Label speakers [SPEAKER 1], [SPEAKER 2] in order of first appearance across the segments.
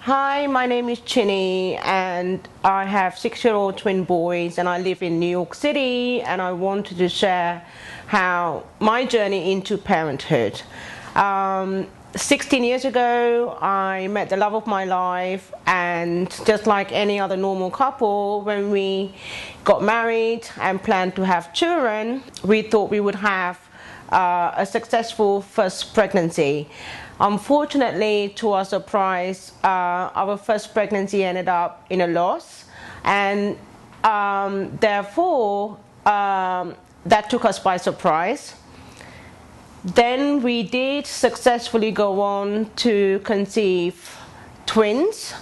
[SPEAKER 1] Hi, my name is Chinny and I have 6-year-old twin boys and I live in New York City, and I wanted to share how my journey into parenthood. 16 years ago, I met the love of my life, and just like any other normal couple, when we got married and planned to have children, we thought we would have a successful first pregnancy. Unfortunately, to our surprise, our first pregnancy ended up in a loss, and therefore that took us by surprise. Then we did successfully go on to conceive twins.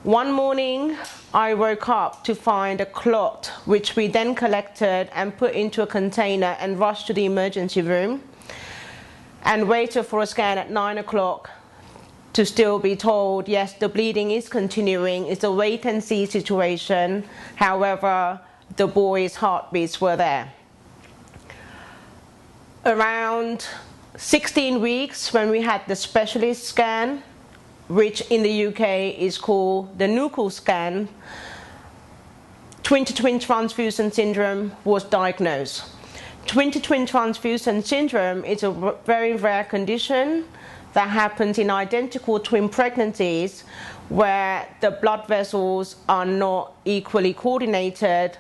[SPEAKER 1] One morning I woke up to find a clot, which we then collected and put into a container and rushed to the emergency room and waited for a scan at 9 o'clock to still be told, yes, the bleeding is continuing. It's a wait and see situation. However, the boys' heartbeats were there. Around 16 weeks, when we had the specialist scan, which in the UK is called the nuchal scan, twin-to-twin transfusion syndrome was diagnosed. Twin-to-twin transfusion syndrome is a very rare condition that happens in identical twin pregnancies where the blood vessels are not equally coordinated,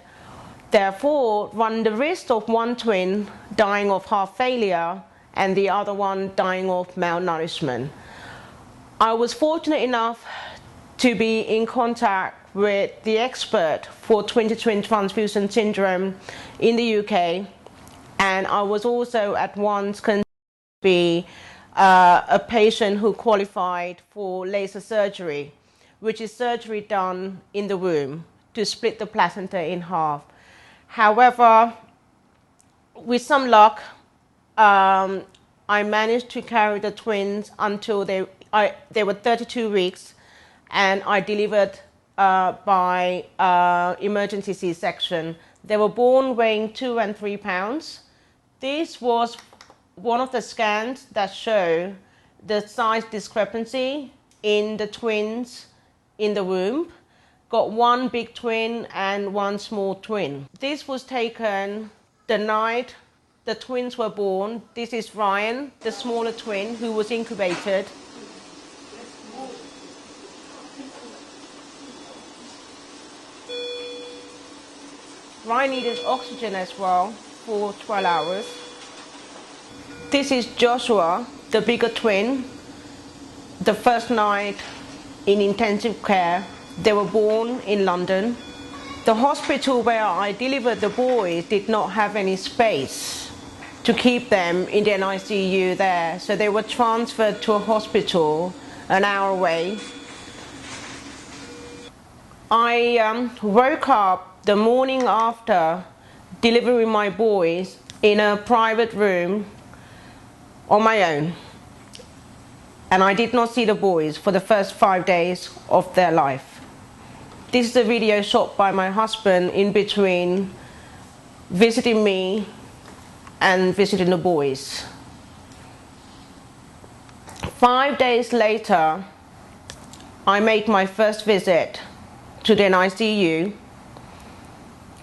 [SPEAKER 1] therefore run the risk of one twin dying of heart failure and the other one dying of malnourishment. I was fortunate enough to be in contact with the expert for twin-to-twin transfusion syndrome in the UK, and I was also at once considered to be a patient who qualified for laser surgery, which is surgery done in the womb to split the placenta in half. However, with some luck, I managed to carry the twins until they were 32 weeks, and I delivered by emergency C-section. They were born weighing 2 and 3 pounds. This was one of the scans that show the size discrepancy in the twins in the womb. Got one big twin and one small twin. This was taken the night the twins were born. This is Ryan, the smaller twin, who was incubated. Ryan needed oxygen as well for 12 hours. This is Joshua, the bigger twin. The first night in intensive care. They were born in London. The hospital where I delivered the boys did not have any space to keep them in the ICU there, so they were transferred to a hospital an hour away. I woke up the morning after delivering my boys in a private room on my own, and I did not see the boys for the first 5 days of their life. This is a video shot by my husband in between visiting me and visiting the boys. 5 days later, I made my first visit to the ICU,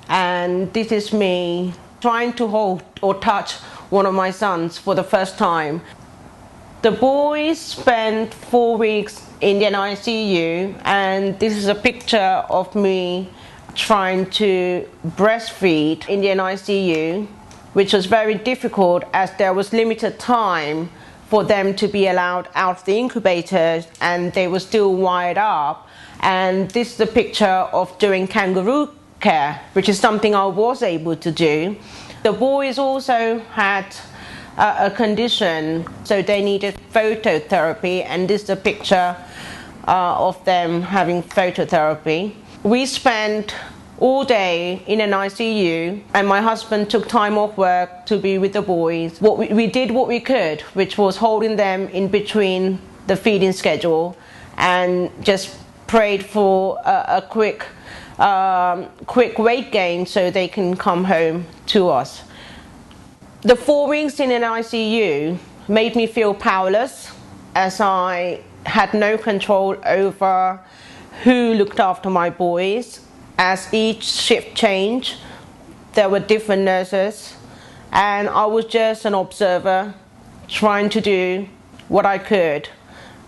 [SPEAKER 1] and this is me trying to hold or touch one of my sons for the first time. The boys spent 4 weeks in the ICU, and this is a picture of me trying to breastfeed in the ICU, which was very difficult as there was limited time for them to be allowed out of the incubator and they were still wired up. And this is a picture of doing kangaroo care, which is something I was able to do. The boys also had a condition, so they needed phototherapy, and this is a picture of them having phototherapy. We spent all day in an ICU, and my husband took time off work to be with the boys. We did what we could, which was holding them in between the feeding schedule, and just prayed for a quick weight gain so they can come home to us. The 4 weeks in an ICU made me feel powerless, as I had no control over who looked after my boys. As each shift changed, there were different nurses, and I was just an observer trying to do what I could,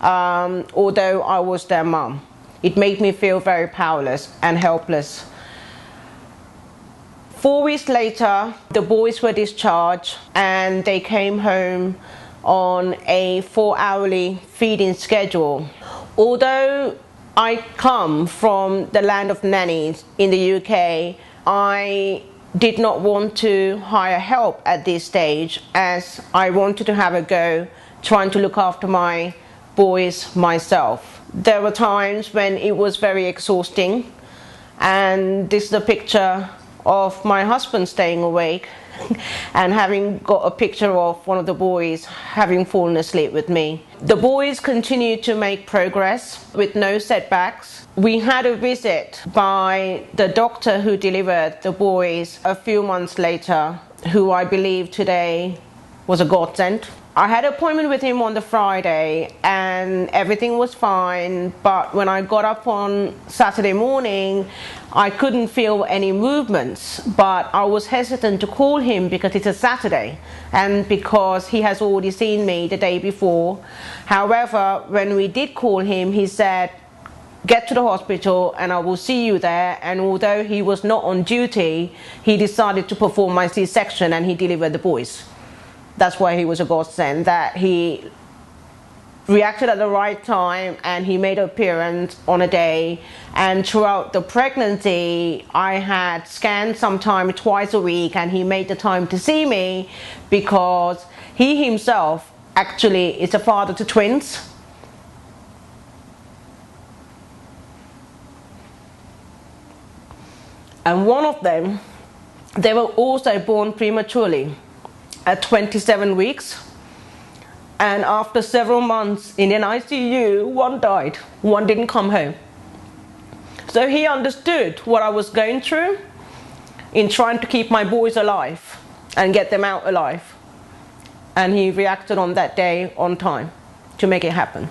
[SPEAKER 1] although I was their mum. It made me feel very powerless and helpless. 4 weeks later, the boys were discharged and they came home on a 4-hourly feeding schedule. Although I come from the land of nannies in the UK, I did not want to hire help at this stage, as I wanted to have a go trying to look after my boys myself. There were times when it was very exhausting, and this is a picture of my husband staying awake and having got a picture of one of the boys having fallen asleep with me. The boys continued to make progress with no setbacks. We had a visit by the doctor who delivered the boys a few months later, who I believe today was a godsend. I had an appointment with him on the Friday and everything was fine, but when I got up on Saturday morning, I couldn't feel any movements, but I was hesitant to call him because it's a Saturday and because he has already seen me the day before. However, when we did call him, he said, "Get to the hospital and I will see you there." And although he was not on duty, he decided to perform my C-section and he delivered the boys. That's why he was a godsend, that he reacted at the right time and he made an appearance on a day. And throughout the pregnancy, I had scans sometime twice a week, and he made the time to see me because he himself actually is a father to twins. And one of them, they were also born prematurely at 27 weeks. And after several months in an ICU, one died, one didn't come home. So he understood what I was going through in trying to keep my boys alive and get them out alive. And he reacted on that day on time to make it happen.